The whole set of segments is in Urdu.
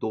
2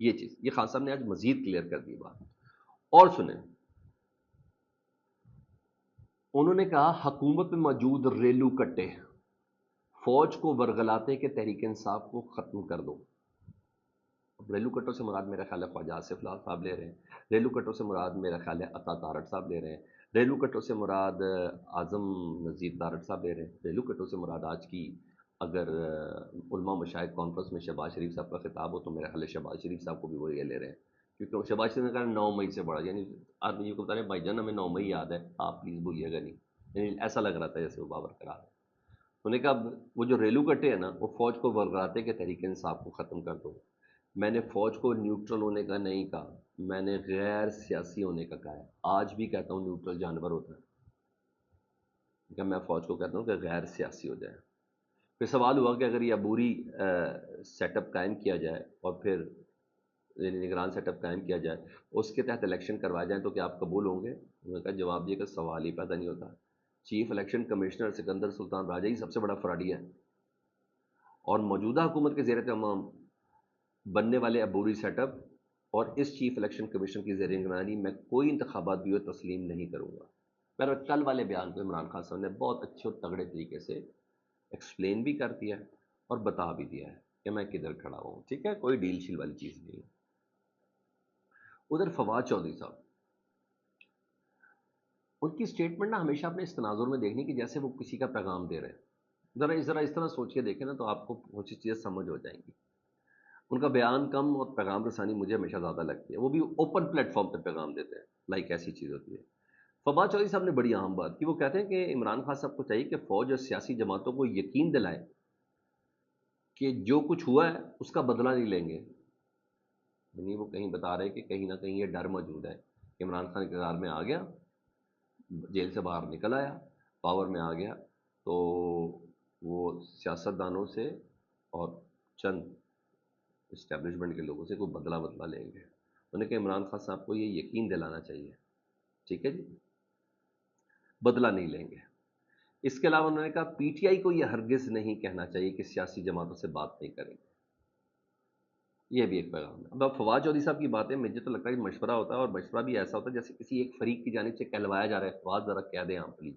یہ چیز یہ خان صاحب نے آج مزید کلیئر کر دی بات. اور سنیں، انہوں نے کہا حکومت میں موجود ریلو کٹے فوج کو ورغلاتے کہ تحریک انصاف کو ختم کر دو. اب ریلو کٹوں سے مراد میرا خیال ہے خواجہ آصف لال صاحب لے رہے ہیں، ریلو کٹوں سے مراد میرا خیال ہے عطا تارڑ صاحب لے رہے ہیں، ریلو کٹوں سے مراد اعظم نذیر تارڑ صاحب لے رہے ہیں، ریلو کٹوں سے مراد آج کی اگر علماء مشاہد کانفرنس میں شہباز شریف صاحب کا خطاب ہو تو میرا خیال ہے شہباز شریف صاحب کو بھی وہ یہ لے رہے ہیں، کیونکہ شہباز شریف نے کہا 9 مئی سے بڑھا، یعنی آرمی کو بتا رہے ہیں بھائی جان ہمیں 9 مئی یاد ہے، آپ پلیز بھولیے گا نہیں، یعنی ایسا لگ رہا تھا جیسے وہ بابر کرا ہے. انہوں نے کہا وہ جو ریلو کٹے ہیں نا وہ فوج کو ورگلاتے کہ تحریک انصاف کو ختم کر دو. میں نے فوج کو نیوٹرل ہونے کا نہیں کہا، میں نے غیر سیاسی ہونے کا کہا ہے. آج بھی کہتا ہوں نیوٹرل جانور ہوتا ہے، کہ میں فوج کو کہتا ہوں کہ غیر سیاسی ہو جائے. پھر سوال ہوا کہ اگر یہ عبوری سیٹ اپ قائم کیا جائے اور پھر یعنی نگران سیٹ اپ قائم کیا جائے، اس کے تحت الیکشن کروائے جائیں تو کیا آپ قبول ہوں گے؟ انہوں نے کہا جواب یہ کہ سوال ہی پیدا نہیں ہوتا. چیف الیکشن کمشنر سکندر سلطان راجہ ہی سب سے بڑا فراڈی ہے، اور موجودہ حکومت کے زیر اہتمام بننے والے عبوری سیٹ اپ اور اس چیف الیکشن کمیشن کی زیر نگرانی میں کوئی انتخابات بھی ہو تسلیم نہیں کروں گا. میں کل والے بیان کو عمران خان صاحب نے بہت اچھے اور تگڑے طریقے سے ایکسپلین بھی کر دیا ہے اور بتا بھی دیا ہے کہ میں کدھر کھڑا ہوں. ٹھیک ہے، کوئی ڈیل شیل والی چیز نہیں. ادھر فواد چودھری صاحب، ان کی اسٹیٹمنٹ نا ہمیشہ اپنے اس تناظر میں دیکھنی کہ جیسے وہ کسی کا پیغام دے رہے ہیں. ذرا اس طرح سوچ کے دیکھیں نا تو آپ کو بہت سی چیزیں سمجھ ہو جائیں گی. ان کا بیان کم اور پیغام رسانی مجھے ہمیشہ زیادہ لگتی ہے، وہ بھی اوپن پلیٹ فارم پہ پیغام دیتے ہیں، لائک ایسی چیز ہوتی ہے. فواد چودھری صاحب نے بڑی اہم بات کی، وہ کہتے ہیں کہ عمران خان صاحب کو چاہیے کہ فوج اور سیاسی جماعتوں کو یقین دلائے کہ جو کچھ ہوا ہے اس کا بدلہ نہیں لیں گے. یعنی وہ کہیں بتا رہے کہ کہیں نہ کہیں یہ ڈر موجود ہے کہ عمران خان اقتدار میں آ گیا، جیل سے باہر نکل آیا، پاور میں آ گیا، تو وہ سیاست دانوں سے اور چند اسٹیبلشمنٹ کے لوگوں سے کوئی بدلہ لیں گے. انہوں نے کہا عمران خان صاحب کو یہ یقین دلانا چاہیے، ٹھیک ہے جی، بدلہ نہیں لیں گے. اس کے علاوہ انہوں نے کہا پی ٹی آئی کو یہ ہرگز نہیں کہنا چاہیے کہ سیاسی جماعتوں سے بات نہیں کریں گے. یہ بھی ایک پیغام ہے. اب فواد چودھری صاحب کی باتیں مجھے تو لگتا ہے کہ مشورہ ہوتا ہے، اور مشورہ بھی ایسا ہوتا ہے جیسے کسی ایک فریق کی جانب سے کہلوایا جا رہا ہے فواد ذرا کہہ دیں آپ پلیز،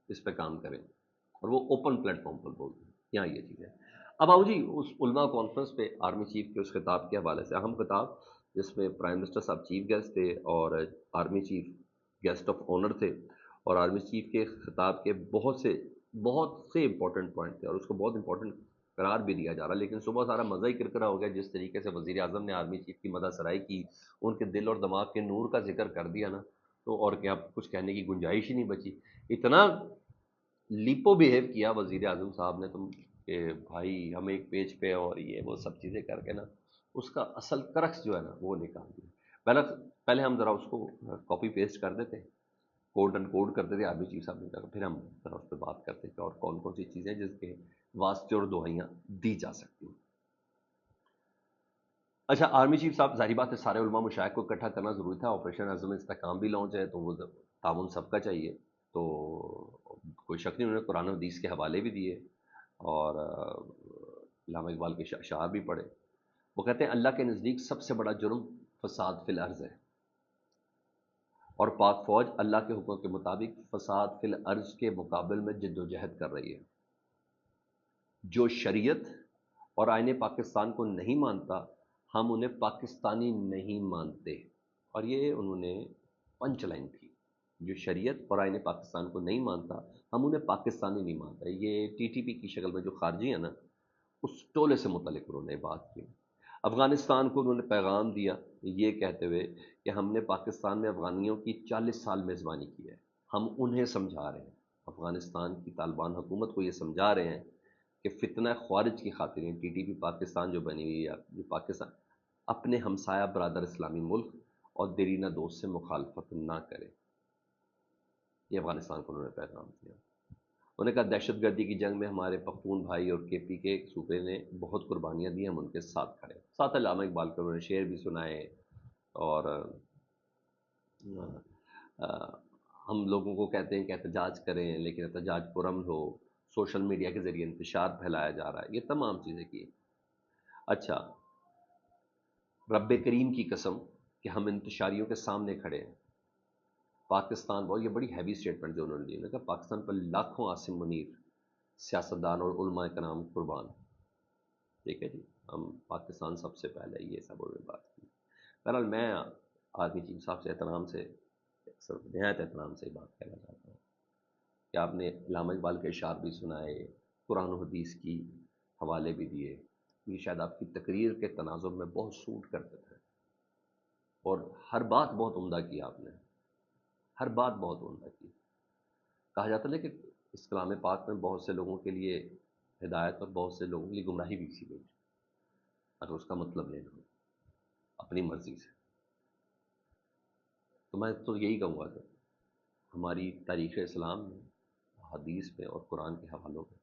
اس پہ کام کریں، اور وہ اوپن پلیٹ فارم پر بولتے ہیں. یہاں یہ چیز ہے. اب آؤ جی اس علماء کانفرنس پہ آرمی چیف کے اس خطاب کے حوالے سے، اہم خطاب جس میں پرائم منسٹر صاحب چیف گیسٹ تھے اور army chief guest of honour تھے، اور آرمی چیف کے خطاب کے بہت سے امپورٹنٹ پوائنٹ تھے اور اس کو بہت امپورٹنٹ قرار بھی دیا جا رہا. لیکن صبح سارا مزہ ہی کرکرا ہو گیا جس طریقے سے وزیر اعظم نے آرمی چیف کی مدح سرائی کی، ان کے دل اور دماغ کے نور کا ذکر کر دیا نا، تو اور کیا کچھ کہنے کی گنجائش ہی نہیں بچی. اتنا لیپو بیہیو کیا وزیر اعظم صاحب نے تم کہ بھائی ہم ایک پیج پہ اور یہ وہ سب چیزیں کر کے نا اس کا اصل کرکس جو ہے نا وہ نکال دیا. پہلے ہم ذرا اس کو کاپی پیسٹ کر دیتے، کوڈ اینڈ کوڈ کرتے تھے آرمی چیف صاحب نے کہا، پھر ہم ذرا اس پہ بات کرتے کہ اور کون کون سی چیزیں جس کے واسطے اور دہائیاں دی جا سکتی ہیں. اچھا، آرمی چیف صاحب ظاہری بات ہے سارے علماء مشائخ کو اکٹھا کرنا ضروری تھا، آپریشن عزم استحکام بھی لانچ ہے تو وہ تعاون سب کا چاہیے، تو کوئی شک نہیں. انہوں نے قرآن و حدیث کے حوالے بھی دیے اور علامہ اقبال کے اشعار بھی پڑھے. وہ کہتے ہیں اللہ کے نزدیک سب سے بڑا جرم فساد فی الارض ہے، اور پاک فوج اللہ کے حکم کے مطابق فساد فی الارض کے مقابل میں جد و جہد کر رہی ہے. جو شریعت اور آئین پاکستان کو نہیں مانتا ہم انہیں پاکستانی نہیں مانتے. اور یہ انہوں نے پنچ لائن تھی، جو شریعت اور آئین پاکستان کو نہیں مانتا ہم انہیں پاکستانی نہیں مانتا. یہ ٹی ٹی پی کی شکل میں جو خارجی ہیں نا اس ٹولے سے متعلق انہوں نے بات کی. افغانستان کو انہوں نے پیغام دیا یہ کہتے ہوئے کہ ہم نے پاکستان میں افغانیوں کی 40 سال میزبانی کی ہے، ہم انہیں سمجھا رہے ہیں، افغانستان کی طالبان حکومت کو یہ سمجھا رہے ہیں کہ فتنہ خوارج کی خاطر ٹی ٹی پی پاکستان جو بنی ہوئی ہے، جو پاکستان اپنے ہمسایہ برادر اسلامی ملک اور دیرینہ دوست سے مخالفت نہ کرے. یہ افغانستان کو انہوں نے پیغام دیا. انہوں نے کہا دہشت گردی کی جنگ میں ہمارے پختون بھائی اور کے پی کے صوبے نے بہت قربانیاں دی، ہم ان کے ساتھ کھڑے. ساتھ علامہ اقبال کے انہوں نے شعر بھی سنائے، اور ہم لوگوں کو کہتے ہیں کہ احتجاج کریں لیکن احتجاج پرامن ہو، سوشل میڈیا کے ذریعے انتشار پھیلایا جا رہا ہے، یہ تمام چیزیں کی. اچھا، رب کریم کی قسم کہ ہم انتشاریوں کے سامنے کھڑے ہیں۔ پاکستان، اور یہ بڑی ہیوی اسٹیٹمنٹ جو انہوں نے دی، انہوں نے کہا پاکستان پر لاکھوں عاصم منیر سیاستدان اور علماء کرام قربان۔ ٹھیک ہے جی، ہم پاکستان سب سے پہلے، یہ سب انہوں نے بات کی۔ بہرحال میں آرمی چیف صاحب سے احترام سے، نہایت احترام سے بات کہنا چاہتا ہوں کہ آپ نے علامہ اقبال کے اشعار بھی سنائے، قرآن و حدیث کی حوالے بھی دیے، یہ شاید آپ کی تقریر کے تناظر میں بہت سوٹ کرتے تھے، اور ہر بات بہت عمدہ کی آپ نے، ہر بات بہت عمدہ کی۔ کہا جاتا ہے کہ اس کلام پاک میں بہت سے لوگوں کے لیے ہدایت اور بہت سے لوگوں کے لیے گمراہی بھی سی گئی، اگر اس کا مطلب لینا ہو اپنی مرضی سے۔ تو میں تو یہی کہوں گا کہ ہماری تاریخ اسلام میں، حدیث میں اور قرآن کے حوالوں میں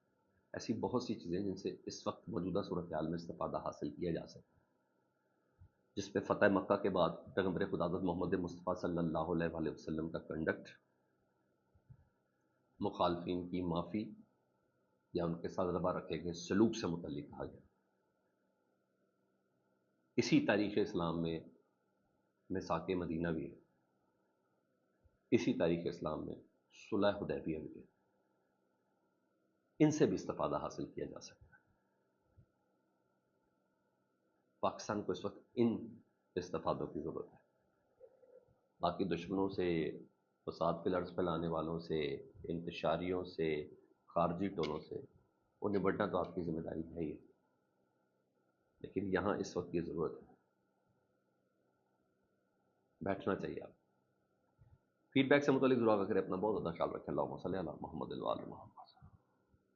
ایسی بہت سی چیزیں جن سے اس وقت موجودہ صورتحال میں استفادہ حاصل کیا جا سکتا ہے، جس پہ فتح مکہ کے بعد پیغمبر خدا حضرت محمد مصطفیٰ صلی اللہ علیہ وآلہ وسلم کا کنڈکٹ، مخالفین کی معافی یا ان کے ساتھ روا رکھے گئے سلوک سے متعلق کہا گیا۔ اسی تاریخ اسلام میں میثاق مدینہ بھی ہے، اسی تاریخ اسلام میں صلح حدیبیہ بھی ہے، ان سے بھی استفادہ حاصل کیا جا سکتا ہے۔ پاکستان کو اس وقت ان استفادوں کی ضرورت ہے۔ باقی دشمنوں سے، فساد کے لرز پھیلانے والوں سے، انتشاریوں سے، خارجی ٹولوں سے وہ نبٹنا تو آپ کی ذمہ داری ہے ہی ہے، لیکن یہاں اس وقت یہ ضرورت ہے، بیٹھنا چاہیے آپ۔ فیڈ بیک سے متعلق ضرور کریں، اپنا بہت زیادہ خیال رکھیں۔ اللہم صلی علی محمد وعلی محمد۔